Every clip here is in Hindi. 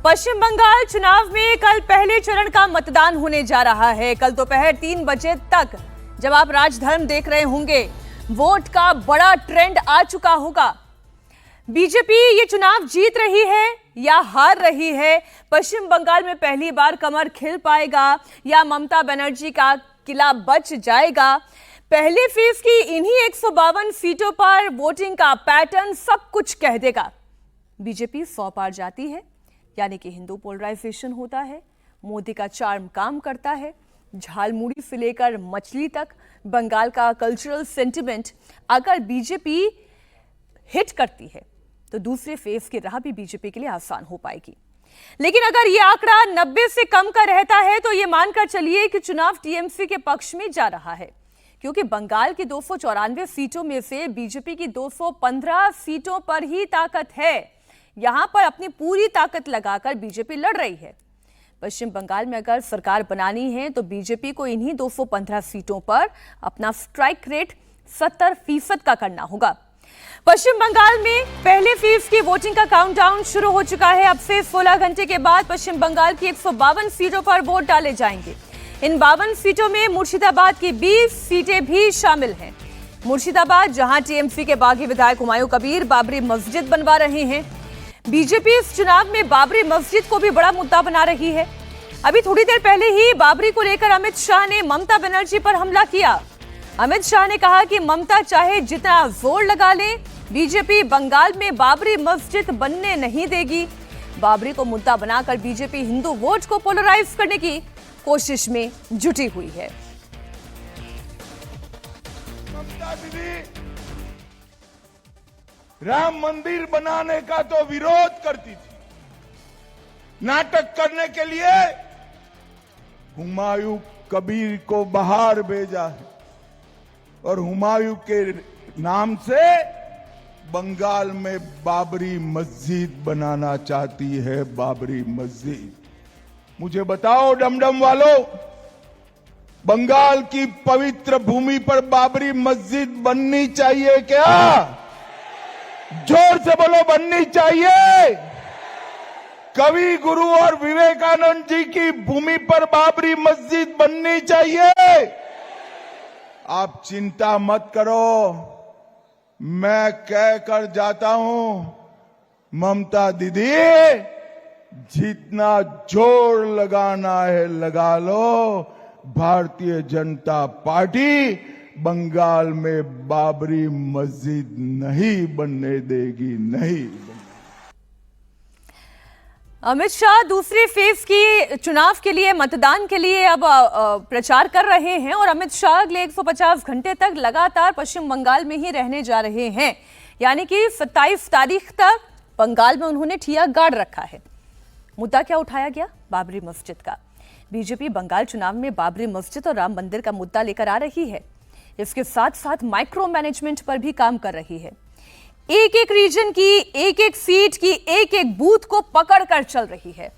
पश्चिम बंगाल चुनाव में कल पहले चरण का मतदान होने जा रहा है। कल दोपहर 3 बजे तक जब आप राजधर्म देख रहे होंगे, वोट का बड़ा ट्रेंड आ चुका होगा। बीजेपी ये चुनाव जीत रही है या हार रही है? पश्चिम बंगाल में पहली बार कमर खिल पाएगा या ममता बनर्जी का किला बच जाएगा? पहले फेज की इन्हीं 152 सीटों पर वोटिंग का पैटर्न सब कुछ कह देगा। बीजेपी 100 पार जाती है, यानी कि हिंदू पोलराइजेशन होता है, मोदी का चार्म काम करता है, झालमुड़ी से लेकर मछली तक बंगाल का कल्चरल सेंटिमेंट अगर बीजेपी हिट करती है तो दूसरे फेज की राह भी बीजेपी के लिए आसान हो पाएगी। लेकिन अगर यह आंकड़ा 90 से कम का रहता है तो यह मानकर चलिए कि चुनाव टीएमसी के पक्ष में जा रहा है, क्योंकि बंगाल की 294 सीटों में से बीजेपी की 215 सीटों पर ही ताकत है। यहां पर अपनी पूरी ताकत लगाकर बीजेपी लड़ रही है। पश्चिम बंगाल में अगर सरकार बनानी है तो बीजेपी को इन्हीं 215 सीटों पर अपना स्ट्राइक रेट 70% का करना होगा। पश्चिम बंगाल में पहले फेज की वोटिंग का काउंटडाउन शुरू हो चुका है। अब से 16 घंटे के बाद पश्चिम बंगाल की 152 सीटों पर वोट डाले जाएंगे। इन 52 सीटों में मुर्शिदाबाद की 20 सीटें भी शामिल हैं। मुर्शिदाबाद, जहां टीएमसी के बागी विधायक हुमायूं कबीर बाबरी मस्जिद बनवा रहे हैं। बीजेपी इस चुनाव में बाबरी मस्जिद को भी बड़ा मुद्दा बना रही है। अभी थोड़ी देर पहले ही बाबरी को लेकर अमित शाह ने ममता बनर्जी पर हमला किया। अमित शाह ने कहा कि ममता चाहे जितना जोर लगा ले, बीजेपी बंगाल में बाबरी मस्जिद बनने नहीं देगी। बाबरी को मुद्दा बनाकर बीजेपी हिंदू वोट को पोलराइज करने की कोशिश में जुटी हुई है। ममता दीदी राम मंदिर बनाने का तो विरोध करती थी। नाटक करने के लिए हुमायूं कबीर को बाहर भेजा है और हुमायूं के नाम से बंगाल में बाबरी मस्जिद बनाना चाहती है। बाबरी मस्जिद, मुझे बताओ डमडम वालों, बंगाल की पवित्र भूमि पर बाबरी मस्जिद बननी चाहिए क्या? जोर से बोलो, बननी चाहिए। कवि गुरु और विवेकानंद जी की भूमि पर बाबरी मस्जिद बननी चाहिए। आप चिंता मत करो, मैं कह कर जाता हूं, ममता दीदी जितना जोर लगाना है लगा लो। भारतीय जनता पार्टी बंगाल में बाबरी मस्जिद नहीं बनने देगी, नहीं। अमित शाह दूसरे फेज की चुनाव के लिए, मतदान के लिए अब प्रचार कर रहे हैं और अमित शाह अगले 150 घंटे तक लगातार पश्चिम बंगाल में ही रहने जा रहे हैं। यानी कि 27 तारीख तक बंगाल में उन्होंने ठिया गाड़ रखा है। मुद्दा क्या उठाया गया? बाबरी मस्जिद का। बीजेपी बंगाल चुनाव में बाबरी मस्जिद और राम मंदिर का मुद्दा लेकर आ रही है। इसके साथ साथ माइक्रो मैनेजमेंट पर भी काम कर रही है। एक एक रीजन की, एक एक सीट की, एक एक बूथ को पकड़कर चल रही है।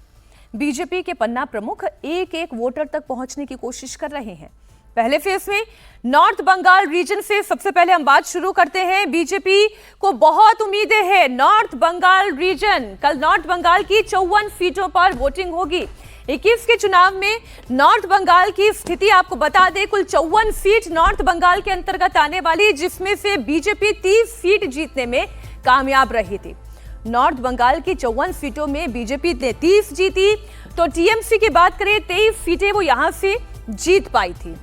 बीजेपी के पन्ना प्रमुख एक एक वोटर तक पहुंचने की कोशिश कर रहे हैं। पहले फेज में नॉर्थ बंगाल रीजन से सबसे पहले हम बात शुरू करते हैं। बीजेपी को बहुत उम्मीदें हैं। नॉर्थ बंगाल रीजन, कल नॉर्थ बंगाल की 54 सीटों पर वोटिंग होगी। 21 के चुनाव में नॉर्थ बंगाल की स्थिति आपको बता दें, कुल 54 सीट नॉर्थ बंगाल के अंतर्गत आने वाली, जिसमें से बीजेपी 30 सीट जीतने में कामयाब रही थी। नॉर्थ बंगाल की 54 सीटों में बीजेपी ने 30 जीती, तो टीएमसी की बात करें 23 सीटें वो यहां से जीत पाई थी।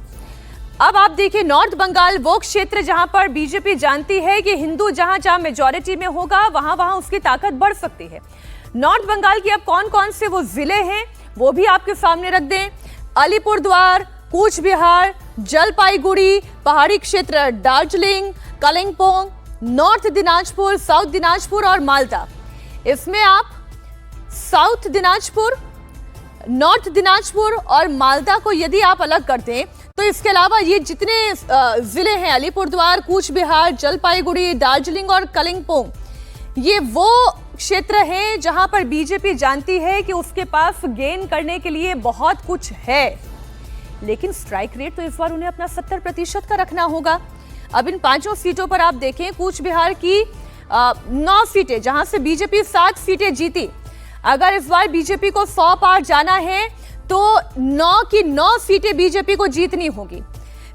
अब आप देखिए, नॉर्थ बंगाल वो क्षेत्र जहां पर बीजेपी जानती है कि हिंदू जहां जहां मेजॉरिटी में होगा वहां वहां उसकी ताकत बढ़ सकती है। नॉर्थ बंगाल की अब कौन कौन से वो जिले हैं वो भी आपके सामने रख दें। अलीपुरद्वार, कूच बिहार, जलपाईगुड़ी, पहाड़ी क्षेत्र दार्जिलिंग, कलिंपोंग, नॉर्थ दिनाजपुर, साउथ दिनाजपुर और माल्टा। इसमें आप साउथ दिनाजपुर, नॉर्थ दिनाजपुर और माल्टा को यदि आप अलग कर दें तो इसके अलावा ये जितने जिले हैं, अलीपुरद्वार, कूच बिहार, जलपाईगुड़ी, दार्जिलिंग और कलिंपोंग, ये वो क्षेत्र है जहां पर बीजेपी जानती है कि उसके पास गेन करने के लिए बहुत कुछ है। लेकिन स्ट्राइक रेट तो इस बार उन्हें अपना 70% का रखना होगा। अब इन 5 सीटों पर आप देखें, कूच बिहार की 9 सीटें, जहां से बीजेपी 7 सीटें जीती। अगर इस बार बीजेपी को 100 पार जाना है तो 9 की 9 सीटें बीजेपी को जीतनी होगी।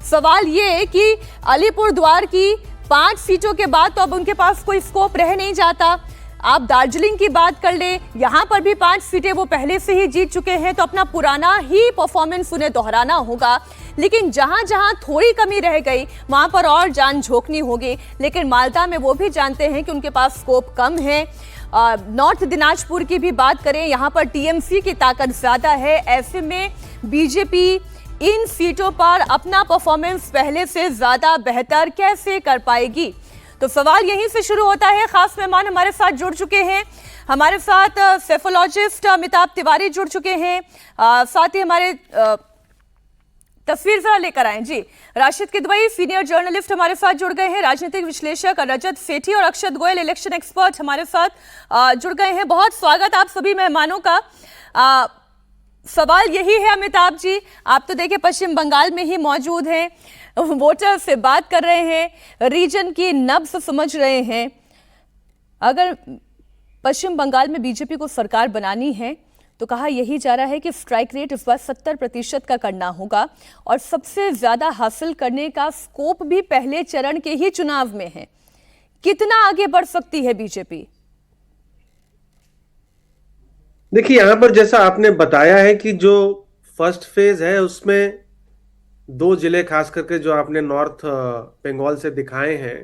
सवाल ये है कि अलीपुर द्वार की 5 सीटों के बाद तो अब उनके पास कोई स्कोप रह नहीं जाता। आप दार्जिलिंग की बात कर ले, यहां पर भी 5 सीटें वो पहले से ही जीत चुके हैं, तो अपना पुराना ही परफॉर्मेंस उन्हें दोहराना होगा। लेकिन जहां जहां थोड़ी कमी रह गई वहां पर और जान झोंकनी होगी। लेकिन मालदा में वो भी जानते हैं कि उनके पास स्कोप कम है। नॉर्थ दिनाजपुर की भी बात करें, यहां पर टीएमसी की ताकत ज्यादा है। ऐसे में बीजेपी इन सीटों पर अपना परफॉर्मेंस पहले से ज्यादा बेहतर कैसे कर पाएगी? तो सवाल यहीं से शुरू होता है। खास मेहमान हमारे साथ जुड़ चुके हैं। हमारे साथ सेफोलॉजिस्ट अमिताभ तिवारी जुड़ चुके हैं। साथ ही हमारे तस्वीर जरा लेकर आए जी। राशिद किदवई सीनियर जर्नलिस्ट हमारे साथ जुड़ गए हैं। राजनीतिक विश्लेषक रजत सेठी और अक्षत गोयल इलेक्शन एक्सपर्ट हमारे साथ जुड़ गए हैं। बहुत स्वागत आप सभी मेहमानों का। सवाल यही है अमिताभ जी, आप तो देखिए पश्चिम बंगाल में ही मौजूद हैं, वोटर से बात कर रहे हैं, रीजन की नब्ज समझ रहे हैं। अगर पश्चिम बंगाल में बीजेपी को सरकार बनानी है तो कहा यही जा रहा है कि स्ट्राइक रेट इस बार 70% का करना होगा और सबसे ज्यादा हासिल करने का स्कोप भी पहले चरण के ही चुनाव में है। कितना आगे बढ़ सकती है बीजेपी? देखिए, यहां पर जैसा आपने बताया है कि जो फर्स्ट फेज है उसमें 2 जिले खास करके जो आपने नॉर्थ बंगाल से दिखाए हैं,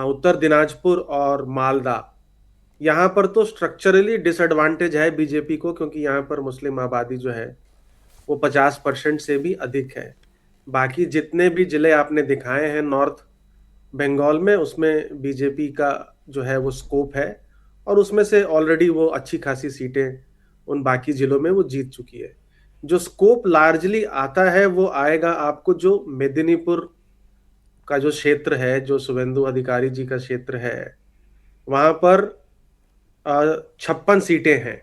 उत्तर दिनाजपुर और मालदा, यहाँ पर तो स्ट्रक्चरली डिसएडवांटेज है बीजेपी को, क्योंकि यहाँ पर मुस्लिम आबादी जो है वो 50% से भी अधिक है। बाकी जितने भी जिले आपने दिखाए हैं नॉर्थ बंगाल में, उसमें बीजेपी का जो है वो स्कोप है और उसमें से ऑलरेडी वो अच्छी खासी सीटें उन बाकी जिलों में वो जीत चुकी है। जो स्कोप लार्जली आता है वो आएगा आपको जो मेदिनीपुर का जो क्षेत्र है, जो शुभेंदु अधिकारी जी का क्षेत्र है, वहां पर 56 सीटें हैं।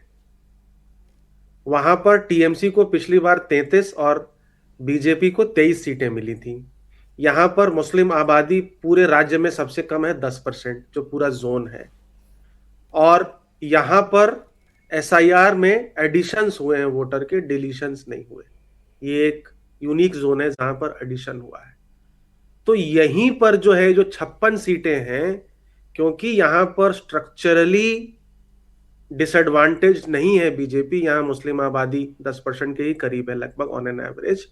वहां पर टीएमसी को पिछली बार 33 और बीजेपी को 23 सीटें मिली थी। यहां पर मुस्लिम आबादी पूरे राज्य में सबसे कम है, 10%, जो पूरा जोन है। और यहां पर एसआईआर में एडिशंस हुए हैं वोटर के, डिलीशंस नहीं हुए। ये एक यूनिक जोन है जहां पर एडिशन हुआ है। तो यहीं पर जो है जो 56 सीटें हैं, क्योंकि यहां पर स्ट्रक्चरली डिसएडवांटेज नहीं है बीजेपी, यहां मुस्लिम आबादी 10% के ही करीब है लगभग ऑन एन एवरेज,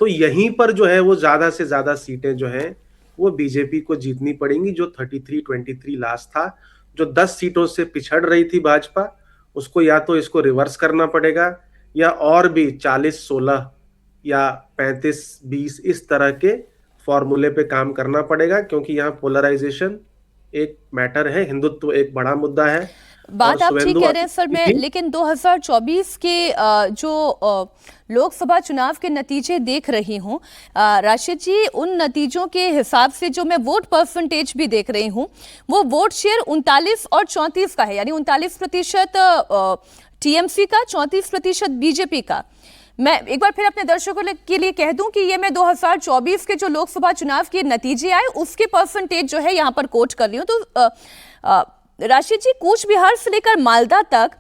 तो यहीं पर जो है वो ज्यादा से ज्यादा सीटें जो हैं वो बीजेपी को जीतनी पड़ेंगी। जो 33-23 लास्ट था, जो 10 सीटों से पिछड़ रही थी भाजपा, उसको या तो इसको रिवर्स करना पड़ेगा या और भी 40-16 या 35-20 इस तरह के फॉर्मूले पे काम करना पड़ेगा, क्योंकि यहाँ पोलराइजेशन एक मैटर है, हिंदुत्व एक बड़ा मुद्दा है। बात आप ठीक कह रहे हैं सर। मैं लेकिन 2024 के जो लोकसभा चुनाव के नतीजे देख रही हूं राशिद जी, उन नतीजों के हिसाब से जो मैं वोट परसेंटेज भी देख रही हूं, वो वोट शेयर 39 और 34 का है, यानी 39% टीएमसी का, 34% बीजेपी का। मैं एक बार फिर अपने दर्शकों के लिए कह दूं कि ये मैं 2024 के जो लोकसभा चुनाव के नतीजे आए उसके परसेंटेज जो है यहाँ पर कोट कर रही हूँ। तो राशिद जी, कूच बिहार से लेकर मालदा तक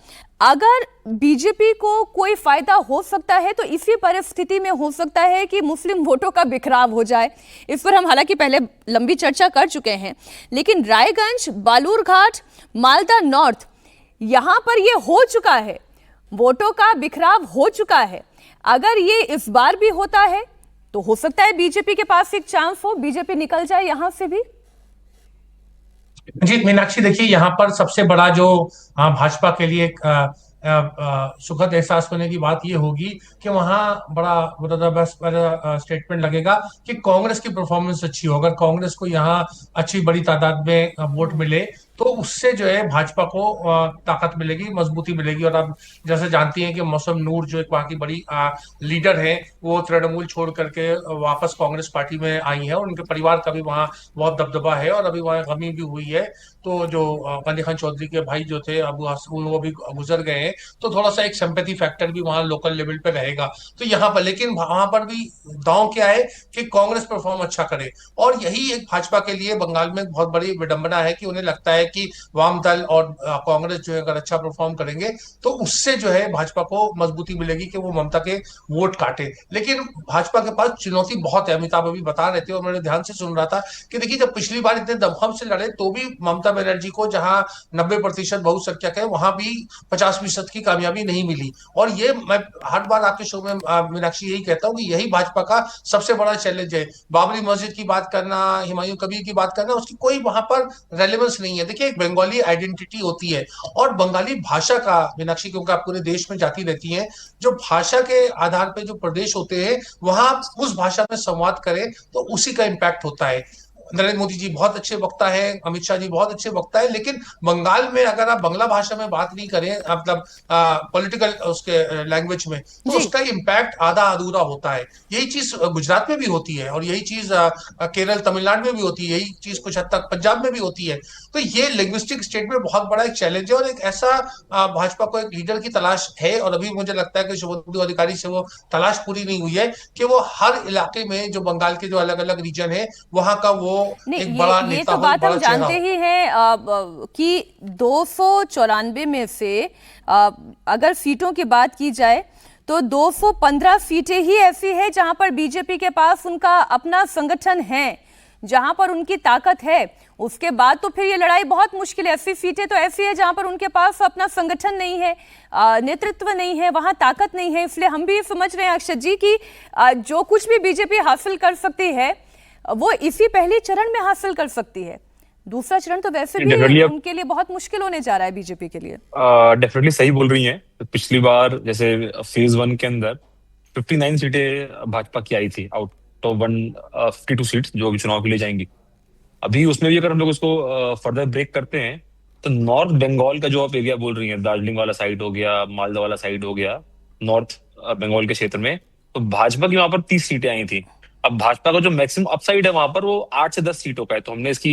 अगर बीजेपी को कोई फायदा हो सकता है तो इसी परिस्थिति में हो सकता है कि मुस्लिम वोटों का बिखराव हो जाए। इस पर हम हालांकि पहले लंबी चर्चा कर चुके हैं, लेकिन रायगंज, बालूरघाट, मालदा नॉर्थ, यहां पर ये हो चुका है, वोटों का बिखराव हो चुका है। अगर ये इस बार भी होता है तो हो सकता है बीजेपी के पास एक चांस हो, बीजेपी निकल जाए यहां से भी। जी मीनाक्षी, देखिए यहाँ पर सबसे बड़ा जो भाजपा के लिए एक सुखद एहसास होने की बात ये होगी कि वहां बड़ा स्टेटमेंट लगेगा कि कांग्रेस की परफॉर्मेंस अच्छी हो। अगर कांग्रेस को यहाँ अच्छी बड़ी तादाद में वोट मिले तो उससे जो है भाजपा को ताकत मिलेगी, मजबूती मिलेगी। और आप जैसे जानती हैं कि मौसम नूर जो एक वहां की बड़ी लीडर है, वो तृणमूल छोड़ करके वापस कांग्रेस पार्टी में आई है और उनके परिवार का भी वहाँ बहुत दबदबा है और अभी वहाँ गमी भी हुई है। तो जो गंदी खान चौधरी के भाई जो थे अबू हसन, वो भी गुजर गए हैं, तो थोड़ा सा एक सिंपैथी फैक्टर भी वहाँ लोकल लेवल पे रहेगा। तो यहाँ पर लेकिन वहां पर भी दांव क्या है कि कांग्रेस परफॉर्म अच्छा करे। और यही एक भाजपा के लिए बंगाल में बहुत बड़ी विडंबना है कि उन्हें लगता है है कि वाम दल और कांग्रेस जो है अगर अच्छा परफॉर्म करेंगे तो उससे जो है भाजपा को मजबूती मिलेगी कि वो ममता के वोट काटे। लेकिन भाजपा के पास चुनौती बहुत है। अमिताभ अभी बता रहे थे और मैंने ध्यान से सुन रहा था कि देखिए, जब पिछली बार इतने दमखम से लड़े तो भी ममता बनर्जी को जहां 90% बहुसंख्यक है वहां भी 50% की कामयाबी नहीं मिली। और ये मैं हर बार आपके शो में मीनाक्षी यही कहता हूं कि यही भाजपा का सबसे बड़ा चैलेंज है। बाबरी मस्जिद की बात करना, हुमायूं कबीर की बात करना, उसकी कोई वहां पर रेलेवेंस नहीं है। देखिए, एक बंगाली आइडेंटिटी होती है और बंगाली भाषा का, मीनाक्षी क्योंकि आप पूरे देश में जाती रहती हैं, जो भाषा के आधार पर जो प्रदेश होते हैं वहां उस भाषा में संवाद करें तो उसी का इम्पैक्ट होता है। नरेंद्र मोदी जी बहुत अच्छे वक्ता है, अमित शाह जी बहुत अच्छे वक्ता है, लेकिन बंगाल में अगर आप बांग्ला भाषा में बात नहीं करें, मतलब पॉलिटिकल उसके लैंग्वेज में, तो उसका इम्पैक्ट आधा अधूरा होता है। यही चीज गुजरात में भी होती है और यही चीज केरल तमिलनाडु में भी होती है, यही चीज कुछ हद तक पंजाब में भी होती है। तो ये लिंग्विस्टिक स्टेट में बहुत बड़ा एक चैलेंज है और एक ऐसा भाजपा को एक लीडर की तलाश है। और अभी मुझे लगता है कि शुभेंदु अधिकारी से वो तलाश पूरी नहीं हुई है कि वो हर इलाके में जो बंगाल के जो अलग अलग रीजन है वहां का वो नहीं, एक बड़ा ये नेता तो हो, बात बड़ा हम चेहरा जानते हो। ही हैं कि 294 में से अगर सीटों की बात की जाए तो 215 सीटें ही ऐसी है जहां पर बीजेपी के पास उनका अपना संगठन है, जहां पर उनकी ताकत है। उसके बाद तो फिर ये लड़ाई बहुत मुश्किल है। 80 सीटें तो ऐसी है जहां पर उनके पास अपना संगठन नहीं है, नेतृत्व नहीं है, वहां ताकत नहीं है। इसलिए हम भी समझ रहे हैं अक्षत जी की जो कुछ भी बीजेपी हासिल कर सकती है वो इसी पहले चरण में हासिल कर सकती है। दूसरा चरण तो वैसे भी उनके लिए बहुत मुश्किल होने जा रहा है बीजेपी के लिए। डेफिनेटली सही बोल रही हैं। तो पिछली बार जैसे फेज 1 के अंदर 59 सीटें भाजपा की आई थी आउट ऑफ 152 सीट्स जो अभी चुनाव के लिए जाएंगी। अभी उसमें भी अगर हम लोग उसको फर्दर ब्रेक करते हैं तो नॉर्थ बंगाल का जो आप एरिया बोल रही हैं, दार्जिलिंग वाला साइड हो गया, मालदा वाला साइड हो गया, नॉर्थ बंगाल के क्षेत्र में, तो भाजपा की वहां पर 30 सीटें आई थी। अब भाजपा का जो मैक्सिमम अपसाइड है वहां पर वो 8 से 10 सीटों का है। तो हमने इसकी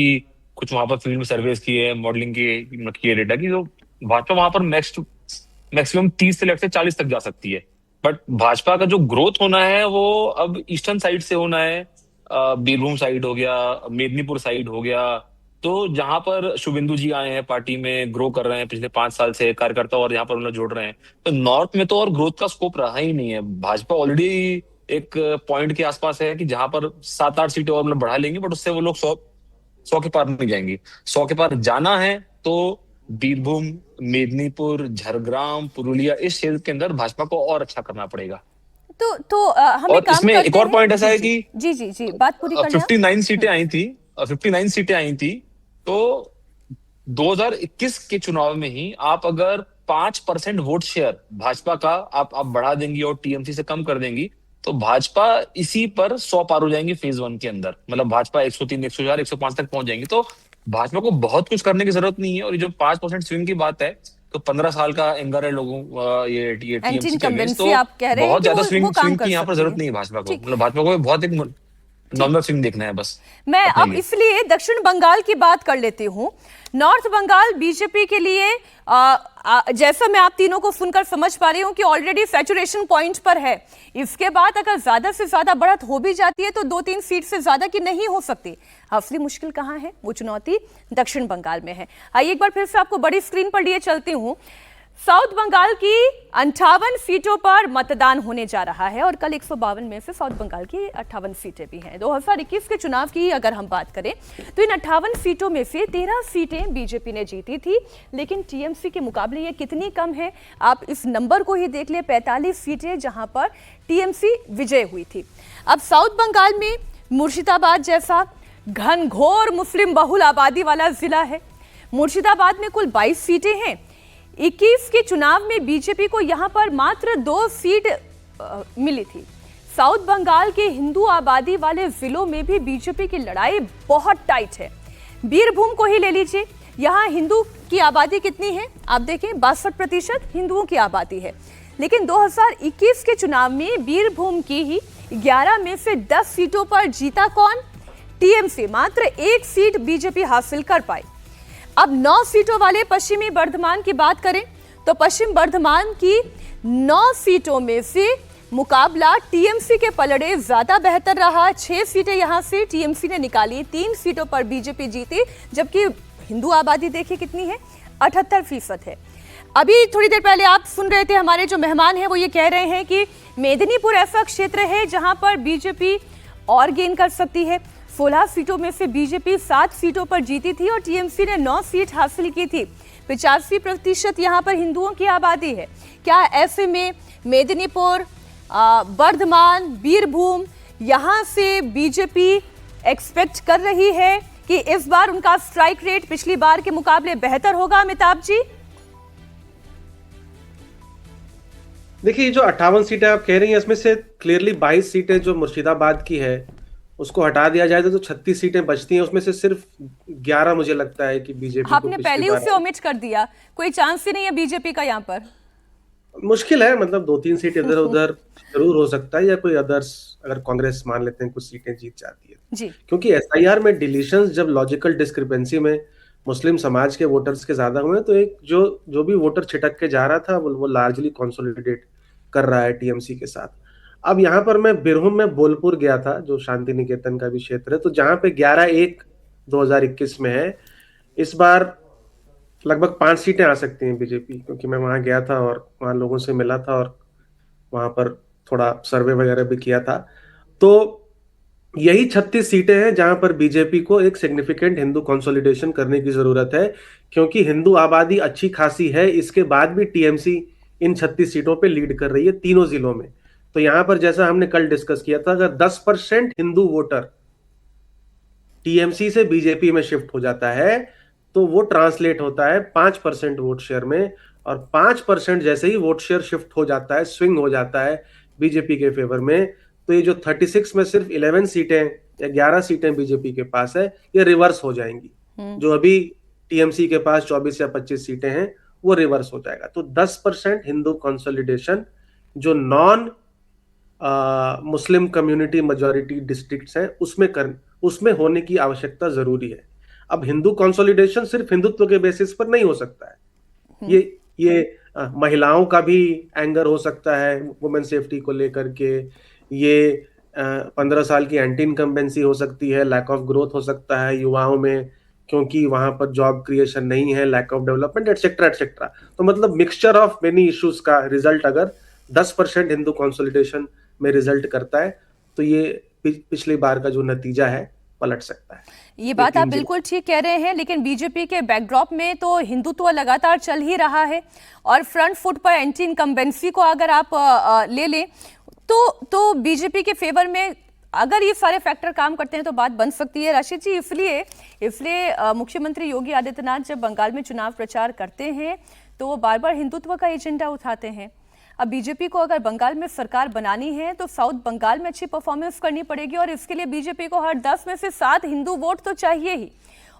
कुछ वहां पर फील्ड में सर्वेस किए हैं, मॉडलिंग की डेटा की, तो भाजपा वहां पर मैक्सिमम 30 से लेकर 40 तक जा सकती है। बट भाजपा का जो ग्रोथ होना है वो अब ईस्टर्न साइड से होना है। बीरभूम साइड हो गया, मेदिनीपुर साइड हो गया, तो जहां पर शुभेंदु जी आए हैं, पार्टी में ग्रो कर रहे हैं पिछले 5 साल से कार्यकर्ता और यहाँ पर उन्हें जोड़ रहे हैं, तो नॉर्थ में तो और ग्रोथ का स्कोप रहा ही नहीं है। भाजपा ऑलरेडी एक पॉइंट के आसपास है कि जहां पर 7-8 सीटें और बढ़ा लेंगे, बट उससे वो लोग 100 के पार नहीं जाएंगे। 100 के पार जाना है तो बीरभूम, मेदिनीपुर, झरग्राम, पुरुलिया, इस क्षेत्र के अंदर भाजपा को और अच्छा करना पड़ेगा। तो हम और इसमें एक और पॉइंट ऐसा है कि जी बात पूरी करना। 59 सीटें आई थी, 59 सीटें आई थी, तो 2021 के चुनाव में ही आप अगर 5% वोट शेयर भाजपा का आप बढ़ा देंगी और टीएमसी से कम कर देंगी तो भाजपा इसी पर 100 पार हो जाएंगी फेज 1 के अंदर। मतलब भाजपा 103, 104, 105 तक पहुंच जाएंगी। तो भाजपा को बहुत कुछ करने की जरूरत नहीं है। और ये जो 5% स्विंग की बात है, तो 15 साल का एंगर है लोगों ये टीएमसी के अगेंस्ट, तो बहुत ज्यादा स्विंग की यहाँ पर जरूरत नहीं है भाजपा को। मतलब भाजपा को बहुत एक नॉर्मल स्विंग देखना है बस। मैं अब इसलिए दक्षिण बंगाल की बात कर लेती हूँ। नॉर्थ बंगाल बीजेपी के लिए जैसा मैं आप तीनों को सुनकर समझ पा रही हूँ कि ऑलरेडी सैचुरेशन पॉइंट पर है। इसके बाद अगर ज्यादा से ज्यादा बढ़त हो भी जाती है तो 2-3 सीट से ज्यादा की नहीं हो सकती। असली मुश्किल कहाँ है, वो चुनौती दक्षिण बंगाल में है। आइए एक बार फिर से आपको बड़ी स्क्रीन पर लिए चलती हूँ। साउथ बंगाल की 58 सीटों पर मतदान होने जा रहा है और कल 152 में से साउथ बंगाल की 58 सीटें भी हैं। 2021 के चुनाव की अगर हम बात करें तो इन 58 सीटों में से 13 सीटें बीजेपी ने जीती थी, लेकिन टीएमसी के मुकाबले ये कितनी कम है आप इस नंबर को ही देख ले। 45 सीटें जहां पर टीएमसी विजय हुई थी। अब साउथ बंगाल में मुर्शिदाबाद जैसा घनघोर मुस्लिम बहुल आबादी वाला जिला है। मुर्शिदाबाद में कुल 22 सीटें हैं। 21 के चुनाव में बीजेपी को यहां पर मात्र 2 सीट मिली थी। साउथ बंगाल के हिंदू आबादी वाले जिलों में भी बीजेपी की लड़ाई बहुत टाइट है। बीरभूम को ही ले लीजिए, यहां हिंदू की आबादी कितनी है आप देखें, 62% हिंदुओं की आबादी है। लेकिन 2021 के चुनाव में बीरभूम की ही 11 में से 10 सीटों पर जीता कौन? टीएमसी। मात्र 1 सीट बीजेपी हासिल कर पाई। अब 9 सीटों वाले पश्चिमी बर्धमान की बात करें तो पश्चिम बर्धमान की 9 सीटों में से मुकाबला टीएमसी के पलड़े ज्यादा बेहतर रहा। 6 सीटें यहां से टीएमसी ने निकाली, 3 सीटों पर बीजेपी जीती, जबकि हिंदू आबादी देखिए कितनी है, 78% है। अभी थोड़ी देर पहले आप सुन रहे थे, हमारे जो मेहमान हैं वो ये कह रहे हैं कि मेदिनीपुर ऐसा क्षेत्र है जहां पर बीजेपी और गेन कर सकती है। 16 सीटों में से बीजेपी 7 सीटों पर जीती थी और टीएमसी ने 9 सीट हासिल की थी। 85% यहाँ पर हिंदुओं की आबादी है। क्या ऐसे में मेदिनीपुर, बर्धमान, बीरभूम, यहाँ से बीजेपी एक्सपेक्ट कर रही है कि इस बार उनका स्ट्राइक रेट पिछली बार के मुकाबले बेहतर होगा? अमिताभ जी, देखिए, ये जो 58 सीटें आप कह रही हैं, इसमें से क्लियरली 22 सीटें जो मुर्शिदाबाद की है उसको हटा दिया जाए तो 36 सीटें बचती हैं। उसमें से सिर्फ 11 मुझे लगता है कि बीजेपी आपने पहले उसे ओमिट कर दिया। कोई चांस ही नहीं है बीजेपी का यहाँ पर? मुश्किल है, मतलब 2-3 सीट इधर उधर जरूर हो सकता है, या कोई अदर्स अगर कांग्रेस मान लेते हैं कुछ सीटें जीत जाती है जी। क्योंकि एसआईआर में डिलीशंस जब लॉजिकल डिस्क्रिपेंसी में मुस्लिम समाज के वोटर्स के ज्यादा हुए तो एक जो भी वोटर छिटक के जा रहा था वो लार्जली कंसोलिडेट कर रहा है टीएमसी के साथ। अब यहाँ पर मैं बिरहुम में बोलपुर गया था, जो शांति निकेतन का भी क्षेत्र है, तो जहां पे 11/1/2021 में है, इस बार लगभग 5 सीटें आ सकती हैं बीजेपी, क्योंकि मैं वहां गया था और वहां लोगों से मिला था और वहां पर थोड़ा सर्वे वगैरह भी किया था। तो यही 36 सीटें हैं जहां पर बीजेपी को एक सिग्निफिकेंट हिंदू कंसोलिडेशन करने की जरूरत है, क्योंकि हिंदू आबादी अच्छी खासी है। इसके बाद भी टीएमसी इन 36 सीटों पे लीड कर रही है तीनों जिलों में। तो यहां पर जैसा हमने कल डिस्कस किया था, अगर 10% हिंदू वोटर टीएमसी से बीजेपी में शिफ्ट हो जाता है तो वो ट्रांसलेट होता है 5% वोट शेयर में, और 5% जैसे ही वोट शेयर शिफ्ट हो जाता है, स्विंग हो जाता है बीजेपी के फेवर में, तो ये जो 36 में सिर्फ 11 सीटें या 11 सीटें बीजेपी के पास है, ये रिवर्स हो जाएंगी। जो अभी टीएमसी के पास 24 या 25 सीटें हैं वो रिवर्स हो जाएगा। तो 10% हिंदू कंसोलिडेशन जो non Muslim community majority districts हैं उसमें होने की आवश्यकता जरूरी है। अब हिंदू कंसोलिडेशन सिर्फ हिंदुत्व के बेसिस पर नहीं हो सकता है, ये महिलाओं का भी एंगर हो सकता है वुमेन सेफ्टी को लेकर के, ये 15 साल की एंटी इनकम्बेंसी हो सकती है, लैक ऑफ ग्रोथ हो सकता है युवाओं में क्योंकि वहां पर जॉब क्रिएशन नहीं है, lack of development etcetera etcetera. तो मतलब मिक्सचर ऑफ मेनी इश्यूज का रिजल्ट अगर 10% हिंदू कंसोलिडेशन में रिजल्ट करता है तो ये पिछली बार का जो नतीजा है पलट सकता है। ये बात आप बिल्कुल ठीक कह रहे हैं, लेकिन बीजेपी के बैकड्रॉप में तो हिंदुत्व लगातार चल ही रहा है और फ्रंट फुट पर एंटी इनकम्बेंसी को अगर आप ले लें तो बीजेपी के फेवर में अगर ये सारे फैक्टर काम करते हैं तो बात बन सकती है। राशिद जी, इसलिए मुख्यमंत्री योगी आदित्यनाथ जब बंगाल में चुनाव प्रचार करते हैं तो वो बार बार हिंदुत्व का एजेंडा उठाते हैं। अब बीजेपी को अगर बंगाल में सरकार बनानी है तो साउथ बंगाल में अच्छी परफॉर्मेंस करनी पड़ेगी और इसके लिए बीजेपी को हर 10 में से 7 हिंदू वोट तो चाहिए ही।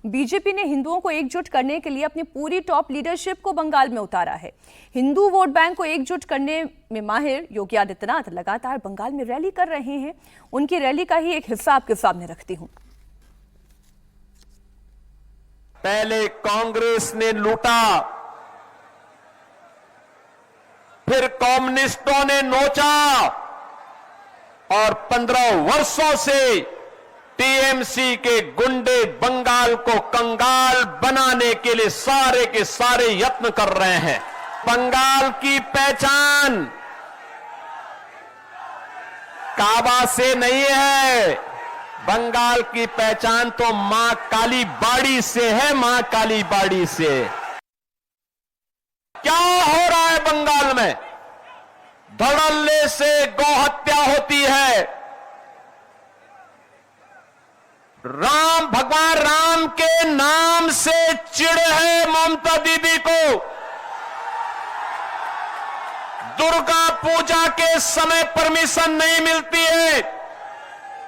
बीजेपी ने हिंदुओं को एकजुट करने के लिए अपनी पूरी टॉप लीडरशिप को बंगाल में उतारा है। हिंदू वोट बैंक को एकजुट करने में माहिर योगी आदित्यनाथ लगातार बंगाल में रैली कर रहे हैं। उनकी रैली का ही एक हिस्सा आपके सामने रखती हूं। पहले कांग्रेस ने लूटा, फिर कम्युनिस्टों ने नोचा और 15 वर्षों से टीएमसी के गुंडे बंगाल को कंगाल बनाने के लिए सारे के सारे यत्न कर रहे हैं। बंगाल की पहचान काबा से नहीं है, बंगाल की पहचान तो मां काली बाड़ी से है, मां काली बाड़ी से। क्या हो रहा है बंगाल में? धड़ल्ले से गौहत्या होती है। भगवान राम के नाम से चिढ़ है ममता दीदी को। दुर्गा पूजा के समय परमिशन नहीं मिलती है,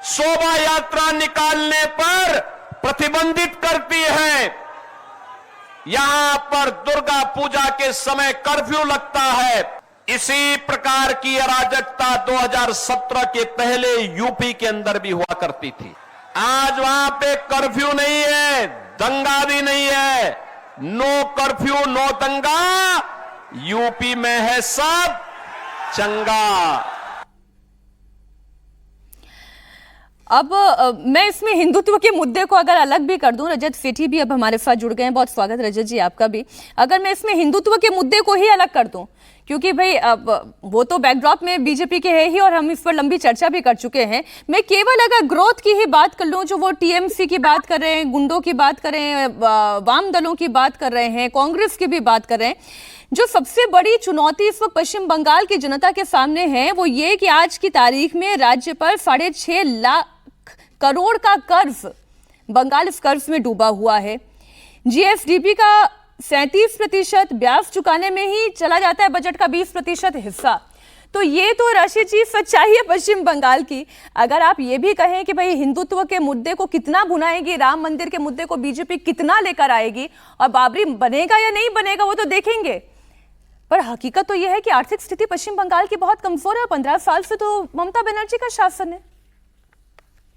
शोभा यात्रा निकालने पर प्रतिबंधित करती है। यहां पर दुर्गा पूजा के समय कर्फ्यू लगता है। इसी प्रकार की अराजकता 2017 के पहले यूपी के अंदर भी हुआ करती थी। आज वहां पे कर्फ्यू नहीं है, दंगा भी नहीं है। नो कर्फ्यू नो दंगा, यूपी में है सब चंगा। अब मैं इसमें हिंदुत्व के मुद्दे को अगर अलग भी कर दूं, रजत सेठी भी अब हमारे साथ जुड़ गए हैं, बहुत स्वागत रजत जी आपका भी। अगर मैं इसमें हिंदुत्व के मुद्दे को ही अलग कर दूं, क्योंकि भाई अब वो तो बैकड्रॉप में बीजेपी के है ही और हम इस पर लंबी चर्चा भी कर चुके हैं। मैं केवल अगर ग्रोथ की ही बात कर लूं, जो वो टीएमसी की बात कर रहे हैं, गुंडों की बात कर रहे हैं, वाम दलों की बात कर रहे हैं, कांग्रेस की भी बात कर रहे हैं, जो सबसे बड़ी चुनौती इस वक्त पश्चिम बंगाल की जनता के सामने है वो ये कि आज की तारीख में राज्य पर 6.5 लाख करोड़ का कर्ज, बंगाल इस कर्ज में डूबा हुआ है। जीएसडीपी का 37% ब्याज चुकाने में ही चला जाता है बजट का 20% हिस्सा। तो ये तो राशि जी सच्चाई है पश्चिम बंगाल की। अगर आप ये भी कहें कि भाई हिंदुत्व के मुद्दे को कितना भुनाएगी, राम मंदिर के मुद्दे को बीजेपी कितना लेकर आएगी और बाबरी बनेगा या नहीं बनेगा वो तो देखेंगे, पर हकीकत तो यह है कि आर्थिक स्थिति पश्चिम बंगाल की बहुत कमजोर है। 15 साल से तो ममता बनर्जी का शासन है।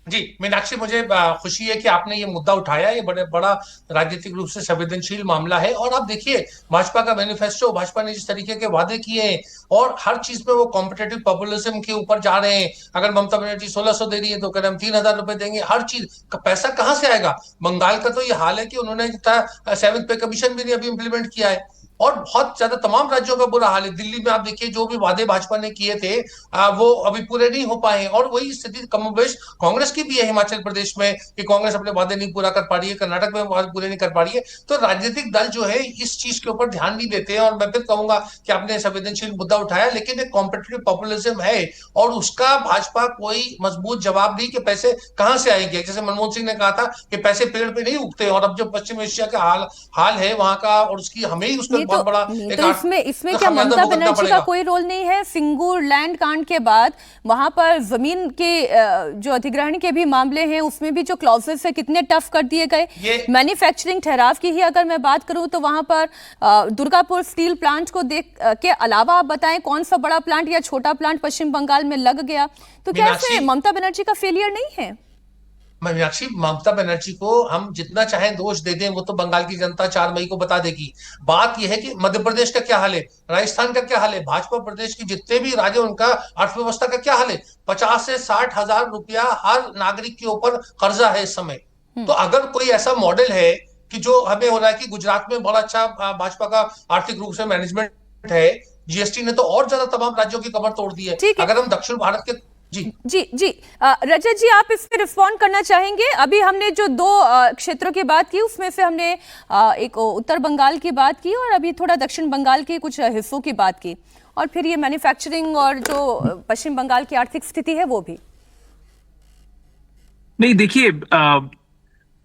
जी मीनाक्षी, मुझे खुशी है कि आपने ये मुद्दा उठाया। ये बड़ा राजनीतिक रूप से संवेदनशील मामला है। और आप देखिए भाजपा का मैनिफेस्टो, भाजपा ने जिस तरीके के वादे किए हैं और हर चीज में वो कॉम्पिटेटिव पॉपुलिज्म के ऊपर जा रहे हैं। अगर ममता बनर्जी 1600 दे रही है तो कह रहे हम 3000 रुपए देंगे। हर चीज का पैसा कहां से आएगा? बंगाल का तो ये हाल है कि उन्होंने 7th पे कमीशन भी नहीं अभी इंप्लीमेंट किया है और बहुत ज्यादा तमाम राज्यों का बुरा हाल है। दिल्ली में आप देखिए जो भी वादे भाजपा ने किए थे वो अभी पूरे नहीं हो पाए हैं। और वही स्थिति कमोबेश कांग्रेस की भी है हिमाचल प्रदेश में कि कांग्रेस अपने वादे नहीं पूरा कर पा रही है, कर्नाटक में वादे पूरे नहीं कर पा रही है। तो राजनीतिक दल जो है इस चीज के ऊपर ध्यान नहीं देते हैं। और मैं फिर कहूंगा कि आपने संवेदनशील मुद्दा उठाया, लेकिन एक कॉम्पिटिटिव पॉपुलिज्म है और उसका भाजपा कोई मजबूत जवाब नहीं कि पैसे कहां से आएंगे। जैसे मनमोहन सिंह ने कहा था कि पैसे पेड़ पे नहीं उगते, और अब जो पश्चिम एशिया का हाल है वहां का और उसकी हमें ही उसका बहुत बड़ा तो इसमें क्या ममता बनर्जी का कोई रोल नहीं है? सिंगूर लैंड कांड के बाद वहां पर जमीन के जो अधिग्रहण के भी मामले हैं उसमें भी जो क्लॉजेस है कितने टफ कर दिए गए। मैन्युफैक्चरिंग ठहराव की ही अगर मैं बात करूं तो वहां पर दुर्गापुर स्टील प्लांट को देख के अलावा आप बताएं कौन सा बड़ा प्लांट या छोटा प्लांट पश्चिम बंगाल में लग गया? तो क्या इसमें ममता बनर्जी का फेलियर नहीं है? मीनाक्षी, ममता बनर्जी को हम जितना चाहें दोष दे दें वो तो बंगाल की जनता 4 मई को बता देगी। बात यह है कि मध्य प्रदेश का क्या हाल है, राजस्थान का क्या हाल है, भाजपा प्रदेश की जितने भी राज्य उनका अर्थव्यवस्था का क्या हाल है। 50 से 60 हजार रुपया हर नागरिक के ऊपर कर्जा है इस समय। तो अगर कोई ऐसा मॉडल है कि जो हमें हो रहा है कि गुजरात में बड़ा अच्छा भाजपा का आर्थिक रूप से मैनेजमेंट है, जीएसटी ने तो और ज्यादा तमाम राज्यों की कमर तोड़ दी है। अगर हम दक्षिण भारत के जी रजत जी आप इस पे रिस्पॉन्ड करना चाहेंगे? अभी हमने जो 2 क्षेत्रों की बात की उसमें से हमने एक उत्तर बंगाल की बात की और अभी थोड़ा दक्षिण बंगाल के कुछ हिस्सों की बात की, और फिर ये मैन्युफैक्चरिंग और जो पश्चिम बंगाल की आर्थिक स्थिति है वो भी। नहीं देखिए,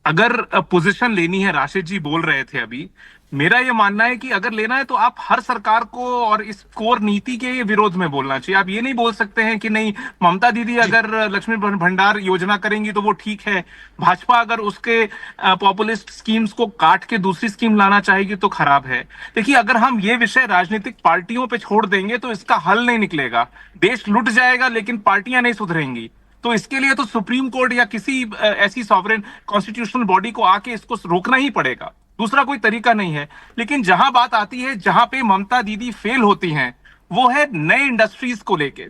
अगर पोजीशन लेनी है, राशिद जी बोल रहे थे अभी, मेरा ये मानना है कि अगर लेना है तो आप हर सरकार को और इस कोर नीति के विरोध में बोलना चाहिए। आप ये नहीं बोल सकते हैं कि नहीं ममता दीदी अगर लक्ष्मी भंडार योजना करेंगी तो वो ठीक है, भाजपा अगर उसके पॉपुलिस्ट स्कीम्स को काट के दूसरी स्कीम लाना चाहेगी तो खराब है। देखिए, अगर हम ये विषय राजनीतिक पार्टियों पे छोड़ देंगे तो इसका हल नहीं निकलेगा। देश लुट जाएगा लेकिन पार्टियां नहीं सुधरेंगी। तो इसके लिए तो सुप्रीम कोर्ट या किसी ऐसी सॉवरेन कॉन्स्टिट्यूशनल बॉडी को आके इसको रोकना ही पड़ेगा, दूसरा कोई तरीका नहीं है। लेकिन जहां बात आती है, जहां पे ममता दीदी फेल होती हैं, वो है नए इंडस्ट्रीज को लेके।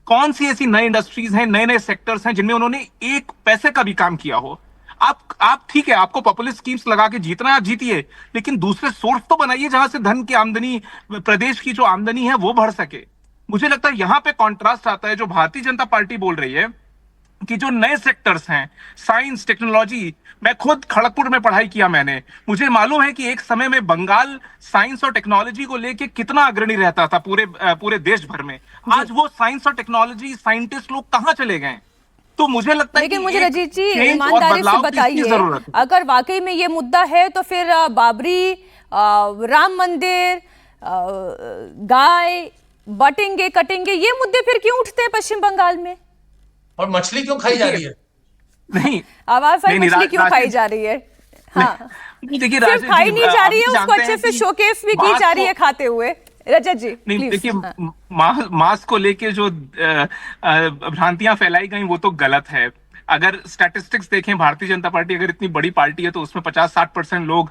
कौन सी ऐसी नई इंडस्ट्रीज हैं, नए नए सेक्टर्स हैं जिनमें उन्होंने एक पैसे का भी काम किया हो? आप ठीक है, आपको पॉपुलिस्ट स्कीम्स लगा के जीतना है, आप जीतिए, लेकिन दूसरे सोर्स तो बनाइए जहां से धन की आमदनी, प्रदेश की जो आमदनी है वो बढ़ सके। मुझे लगता है यहां पे कॉन्ट्रास्ट आता है जो भारतीय जनता पार्टी बोल रही है कि जो नए सेक्टर्स हैं, साइंस टेक्नोलॉजी, मैं खुद खड़गपुर में पढ़ाई किया मैंने, मुझे मालूम है कि एक समय में बंगाल साइंस और टेक्नोलॉजी को लेके कितना अग्रणी रहता था पूरे देश भर में। आज वो साइंस और टेक्नोलॉजी साइंटिस्ट लोग कहां चले गए? तो मुझे लगता है, लेकिन मुझे रजीत जी ईमानदारी से बताइए, अगर वाकई में ये मुद्दा है तो फिर बाबरी, राम मंदिर, गाय बटेंगे कटेंगे, ये मुद्दे फिर क्यों उठते हैं पश्चिम बंगाल में? और मछली क्यों खाई जा रही है? नहीं, आवाज आई, मछली क्यों खाई जा रही है? हाँ, देखिए, सिर्फ खाई नहीं जा रही है, उसको अच्छे से शोकेस भी की जा रही है खाते हुए। रजत जी नहीं, देखिए, मांस को लेके जो भ्रांतियां फैलाई गई वो तो गलत है। अगर स्टैटिस्टिक्स देखें, भारतीय जनता पार्टी अगर इतनी बड़ी पार्टी है तो उसमें 50-60% लोग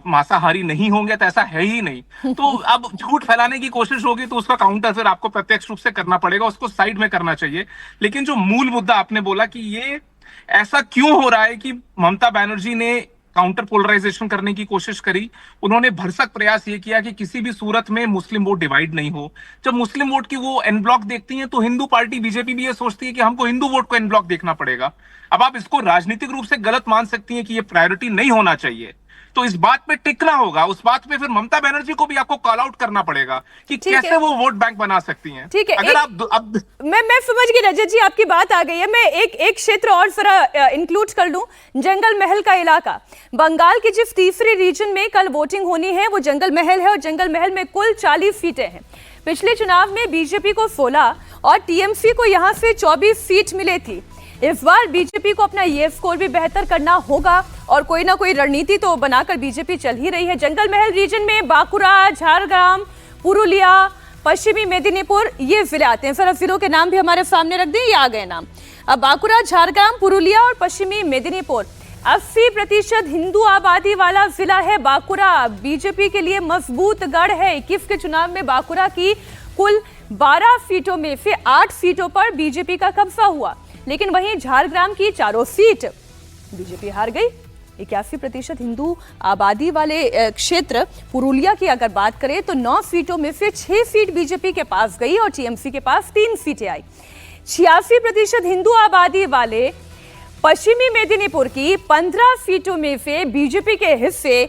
मांसाहारी नहीं होंगे, तो ऐसा है ही नहीं। तो अब झूठ फैलाने की कोशिश होगी तो उसका काउंटर फिर आपको प्रत्यक्ष रूप से करना पड़ेगा, उसको साइड में करना चाहिए। लेकिन जो मूल मुद्दा आपने बोला कि ये ऐसा क्यों हो रहा है कि ममता बनर्जी ने काउंटर पोलराइजेशन करने की कोशिश करी, उन्होंने भरसक प्रयास ये किया कि किसी भी सूरत में मुस्लिम वोट डिवाइड नहीं हो। जब मुस्लिम वोट की वो एन ब्लॉक देखती हैं तो हिंदू पार्टी बीजेपी भी ये सोचती है कि हमको हिंदू वोट को एन ब्लॉक देखना पड़ेगा। अब आप इसको राजनीतिक रूप से गलत मान सकती हैं कि ये प्रायोरिटी नहीं होना चाहिए, तो इस बात पे टिकना होगा, उस बात पे फिर ममता बनर्जी को भी आपको कॉल आउट करना पड़ेगा कि कैसे वो वोट बैंक बना सकती हैं। ठीक है, अगर आप अब मैं समझ गई रजत जी, आपकी बात आ गई है। मैं एक क्षेत्र और जरा इंक्लूड कर लूं, जंगल महल का इलाका। बंगाल की जिस तीसरी रीजन में कल वोटिंग होनी है वो जंगल महल है, और जंगल महल में कुल 40 सीटें हैं। पिछले चुनाव में बीजेपी को 16 और टीएमसी को यहां से 24 सीट मिली थी। इस बार बीजेपी को अपना ये स्कोर भी बेहतर करना होगा और कोई ना कोई रणनीति तो बनाकर बीजेपी चल ही रही है। जंगल महल रीजन में बांकुरा, झारग्राम, पुरुलिया, पश्चिमी मेदिनीपुर ये जिले आते हैं। सर जिलों के नाम भी हमारे सामने रख दें, ये आ गए नाम। अब बांकुरा, झारग्राम, पुरुलिया और पश्चिमी मेदिनीपुर 80% हिंदू आबादी वाला जिला है बांकुरा। बीजेपी के लिए मजबूत गढ़ है। 21 के चुनाव में बांकुरा की कुल 12 सीटों में से 8 सीटों पर बीजेपी का कब्जा हुआ, लेकिन वहीं झारग्राम की चारों सीट बीजेपी हार गई। 81% हिंदू आबादी वाले क्षेत्र पुरुलिया की अगर बात करें तो 9 सीटों में से 6 सीट बीजेपी के पास गई और टीएमसी के पास 3 सीटें आई। 86% हिंदू आबादी वाले पश्चिमी मेदिनीपुर की 15 सीटों में से बीजेपी के हिस्से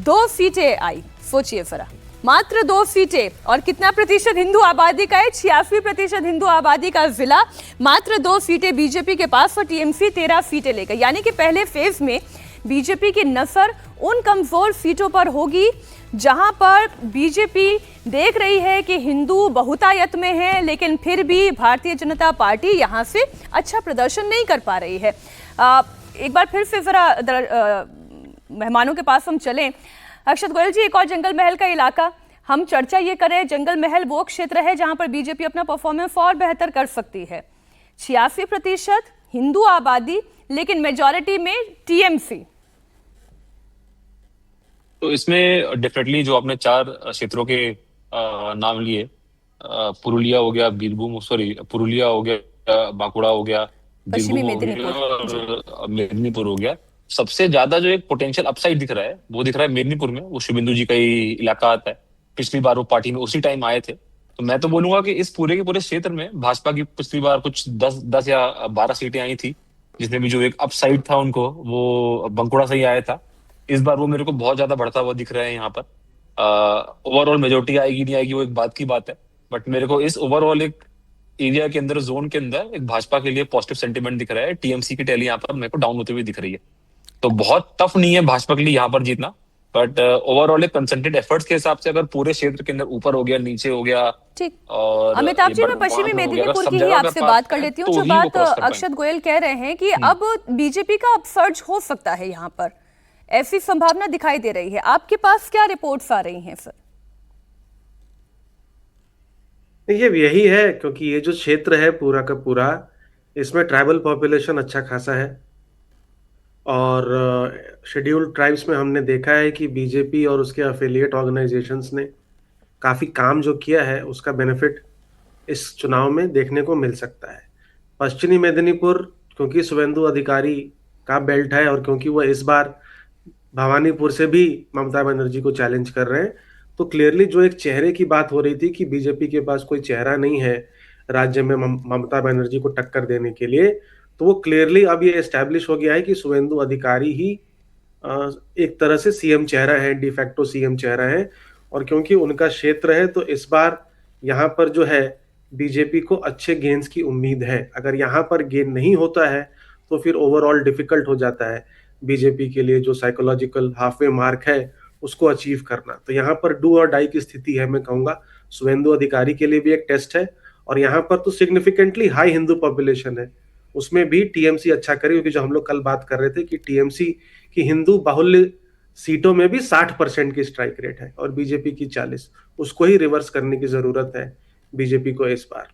2 सीटें आई। सोचिए जरा, मात्र 2 सीटें, और कितना प्रतिशत हिंदू आबादी का है? 86% हिंदू आबादी का जिला, मात्र 2 सीटें बीजेपी के पास और टीएमसी 13 सीटें लेकर। यानी कि पहले फेज में बीजेपी की नजर उन कमजोर सीटों पर होगी जहां पर बीजेपी देख रही है कि हिंदू बहुतायत में है, लेकिन फिर भी भारतीय जनता पार्टी यहां से अच्छा प्रदर्शन नहीं कर पा रही है। एक बार फिर से जरा मेहमानों के पास हम चलें। अक्षत गोयल जी, एक और जंगल महल का इलाका हम चर्चा ये करें। जंगल महल वो क्षेत्र है जहां पर बीजेपी अपना परफॉर्मेंस और बेहतर कर सकती है। 86% हिंदू आबादी, लेकिन मेजॉरिटी में टीएमसी। तो इसमें डेफिनेटली जो आपने 4 क्षेत्रों के नाम लिए, पुरुलिया हो गया, पुरुलिया हो गया, बांकुड़ा हो गया, पश्चिमी बीरभूम हो गया और मेदिनीपुर हो गया। सबसे ज्यादा जो एक पोटेंशियल अपसाइड दिख रहा है वो दिख रहा है मेदिनीपुर में। वो शुभेंदु जी का ही इलाका आता है। पिछली बार वो पार्टी में उसी टाइम आए थे। तो मैं तो बोलूंगा कि इस पूरे के पूरे क्षेत्र में भाजपा की पिछली बार कुछ 10 या 12 सीटें आई थी, जिसमें भी जो एक अपसाइड था उनको वो बंकुड़ा से ही आया था। इस बार वो मेरे को बहुत ज्यादा बढ़ता हुआ दिख रहा है यहाँ पर। ओवरऑल मेजोरिटी आएगी नहीं आएगी वो एक बात की बात है, बट मेरे को इस ओवरऑल एक एरिया के अंदर, जोन के अंदर एक भाजपा के लिए पॉजिटिव सेंटिमेंट दिख रहा है। टीएमसी की टैली यहाँ पर मेरे को डाउन होती हुई दिख रही है। तो बहुत टफ नहीं है भाजपा के लिए यहाँ पर जीतना, बट ओवरऑल एक कंसंट्रेटेड एफर्ट्स के हिसाब से अगर पूरे क्षेत्र के अंदर ऊपर हो गया, नीचे हो गया। ठीक, और अमिताभ जी, मैं पश्चिमी मेदिनीपुर की ही आपसे बात कर लेती हूँ। जो बात अक्षत गोयल कह रहे हैं कि अब बीजेपी का अपसर्ज हो सकता है, यहाँ पर ऐसी संभावना दिखाई दे रही है। आपके पास क्या रिपोर्ट्स आ रही हैं सर? ये यही है, क्योंकि ये जो क्षेत्र है पूरा का पूरा, इसमें ट्राइबल पॉपुलेशन अच्छा खासा है और शेड्यूल्ड ट्राइब्स में हमने देखा है कि बीजेपी और उसके एफिलिएट ऑर्गेनाइजेशंस ने काफ़ी काम जो किया है उसका बेनिफिट इस चुनाव में देखने को मिल सकता है। पश्चिमी मेदिनीपुर क्योंकि शुभेंदु अधिकारी का बेल्ट है और क्योंकि वह इस बार भवानीपुर से भी ममता बनर्जी को चैलेंज कर रहे हैं, तो क्लियरली जो एक चेहरे की बात हो रही थी कि बीजेपी के पास कोई चेहरा नहीं है राज्य में ममता बनर्जी को टक्कर देने के लिए, तो वो क्लियरली अब ये एस्टैब्लिश हो गया है कि शुभेंदु अधिकारी ही एक तरह से सीएम चेहरा है, डिफैक्टो सीएम चेहरा है। और क्योंकि उनका क्षेत्र है तो इस बार यहाँ पर जो है बीजेपी को अच्छे गेन्स की उम्मीद है। अगर यहाँ पर गेन नहीं होता है तो फिर ओवरऑल डिफिकल्ट हो जाता है बीजेपी के लिए जो साइकोलॉजिकल हाफवे मार्क है उसको अचीव करना। तो यहाँ पर डू और डाई की स्थिति है, मैं कहूँगा शुभेंदु अधिकारी के लिए भी एक टेस्ट है। और यहाँ पर तो सिग्निफिकेंटली हाई हिंदू पॉपुलेशन है, उसमें भी टीएमसी अच्छा करे, क्योंकि जो हम लोग कल बात कर रहे थे कि टीएमसी की हिंदू बाहुल्य सीटों में भी 60% की स्ट्राइक रेट है और बीजेपी की 40, उसको ही रिवर्स करने की जरूरत है बीजेपी को इस बार।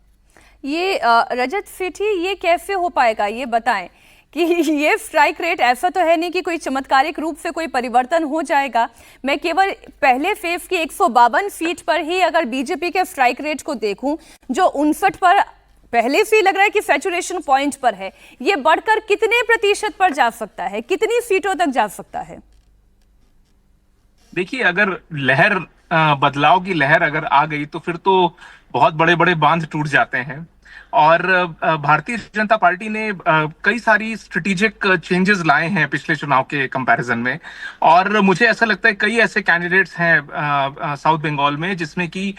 ये रजत सेठी, ये कैसे हो पाएगा, ये बताएं। कि ये स्ट्राइक रेट ऐसा तो है नहीं कि कोई चमत्कारिक रूप से कोई परिवर्तन हो जाएगा। मैं केवल पहले फेज की 152 सीट पर ही अगर बीजेपी के स्ट्राइक रेट को देखूं, जो 59 पर पहले से ही लग रहा है कि सैचुरेशन पॉइंट पर है, ये बढ़कर कितने प्रतिशत पर जा सकता है, कितनी सीटों तक जा सकता है? देखिए, अगर लहर बदलाव की लहर अगर आ गई तो फिर तो बहुत बड़े बड़े बांध टूट जाते हैं। और भारतीय जनता पार्टी ने कई सारी स्ट्रेटेजिक चेंजेस लाए हैं पिछले चुनाव के कंपैरिजन में, और मुझे ऐसा लगता है कई ऐसे कैंडिडेट्स हैं साउथ बंगाल में जिसमें कि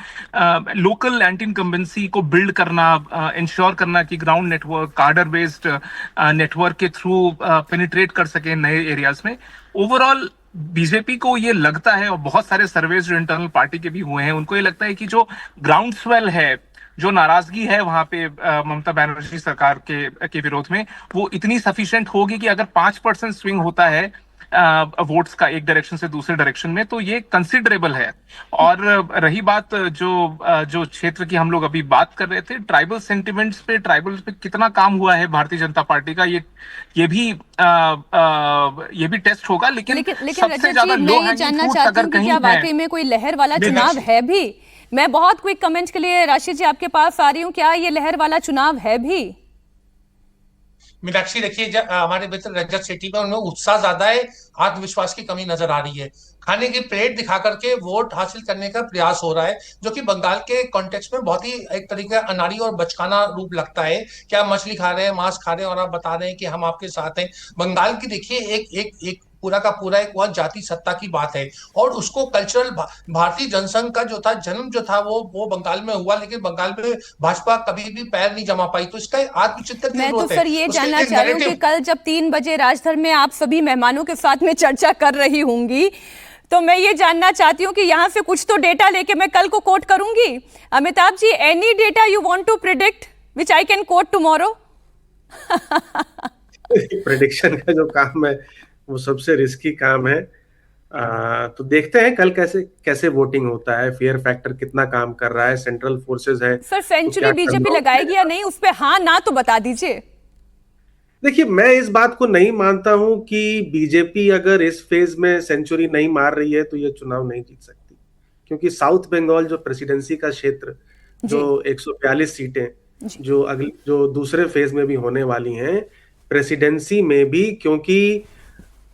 लोकल एंटी इनकम्बेंसी को बिल्ड करना, इंश्योर करना कि ग्राउंड नेटवर्क, कार्डर बेस्ड नेटवर्क के थ्रू पेनिट्रेट कर सके नए एरियाज में। ओवरऑल बीजेपी को ये लगता है, और बहुत सारे सर्वेज जो इंटरनल पार्टी के भी हुए हैं, उनको ये लगता है कि जो ग्राउंड स्वेल है, जो नाराजगी है वहां पे ममता बनर्जी सरकार के विरोध में, वो इतनी सफिशिएंट होगी कि अगर 5% स्विंग होता है वोट्स का एक डायरेक्शन से दूसरे डायरेक्शन में, तो ये कंसिडरेबल है। और रही बात जो क्षेत्र की हम लोग अभी बात कर रहे थे, ट्राइबल सेंटिमेंट्स पे, ट्राइबल पे कितना काम हुआ है भारतीय जनता पार्टी का, ये भी टेस्ट होगा। लेकिन सबसे ज्यादा लो मैं ये जानना चाहती हूँ कि क्या वाकई में कोई लहर वाला चुनाव है भी? मैं बहुत क्विक कमेंट के लिए राशिद जी आपके पास आ रही हूँ, क्या ये लहर वाला चुनाव है भी? मीनाक्षी, देखिए, हमारे मित्र रजत सेठी में उनमें उत्साह ज्यादा है, आत्मविश्वास की कमी नजर आ रही है। खाने की प्लेट दिखा करके वोट हासिल करने का प्रयास हो रहा है, जो कि बंगाल के कॉन्टेक्स्ट में बहुत ही एक तरीके का अनाड़ी और बचकाना रूप लगता है। क्या मछली खा रहे हैं, मांस खा रहे हैं, और आप बता रहे हैं कि हम आपके साथ हैं। बंगाल की देखिए एक पूरा का पूरा एक बहुत जाति सत्ता की बात है, और उसको कल्चरल भारतीय जनसंघ का जो था जन्म जो था वो बंगाल में हुआ, लेकिन बंगाल में भाजपा कभी भी पैर नहीं जमा पाई। तो इसका आत्मचिंतन की मैं तो जरूरत है। सर ये जानना चाह रही हूँ कि कल जब 3 बजे राजधर में आप सभी मेहमानों के साथ में चर्चा कर रही होंगी, तो मैं ये जानना चाहती हूँ कि यहाँ से कुछ तो डेटा लेके मैं कल को कोट करूंगी। Amitabh ji, any data you want to predict which I can quote tomorrow? Prediction का जो काम है वो सबसे रिस्की काम है। तो देखते हैं कल कैसे वोटिंग होता है, फेयर फैक्टर कितना काम कर रहा है, सेंट्रल फोर्सेस है। सर, सेंचुरी बीजेपी लगाएगी या नहीं, उस पे हाँ ना तो बता दीजिए। देखिए, मैं इस बात को नहीं मानता हूं कि बीजेपी अगर इस फेज में सेंचुरी नहीं मार रही है तो ये चुनाव नहीं जीत सकती, क्योंकि साउथ बंगाल जो प्रेसिडेंसी का क्षेत्र, जो 142 सीटें जो दूसरे फेज में भी होने वाली हैं, प्रेसिडेंसी में भी, क्योंकि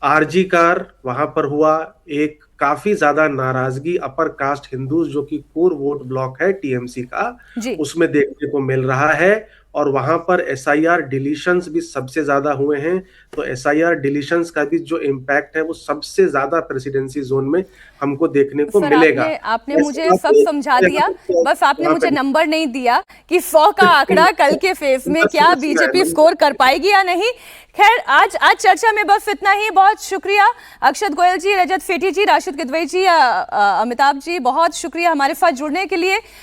आरजी कार वहां पर हुआ, एक काफी ज्यादा नाराजगी अपर कास्ट हिंदूज जो कि कोर वोट ब्लॉक है टीएमसी का, उसमें देखने को मिल रहा है। और वहां पर एसआईआर डिलीशंस भी सबसे ज्यादा हुए हैं, तो एसआईआर डिलीशंस का भी जो इम्पैक्ट है वो सबसे ज्यादा प्रेसिडेंसी जोन में हमको देखने को मिलेगा। आपने मुझे सब समझा दिया, बस आपने मुझे नंबर नहीं दिया कि 100 का आंकड़ा कल के फेज में क्या बीजेपी स्कोर कर पाएगी या नहीं। खैर, आज चर्चा में बस इतना ही। बहुत शुक्रिया अक्षत गोयल जी, रजत सेठी जी, राशिद किदवई जी, अमिताभ जी, बहुत शुक्रिया हमारे साथ जुड़ने के लिए।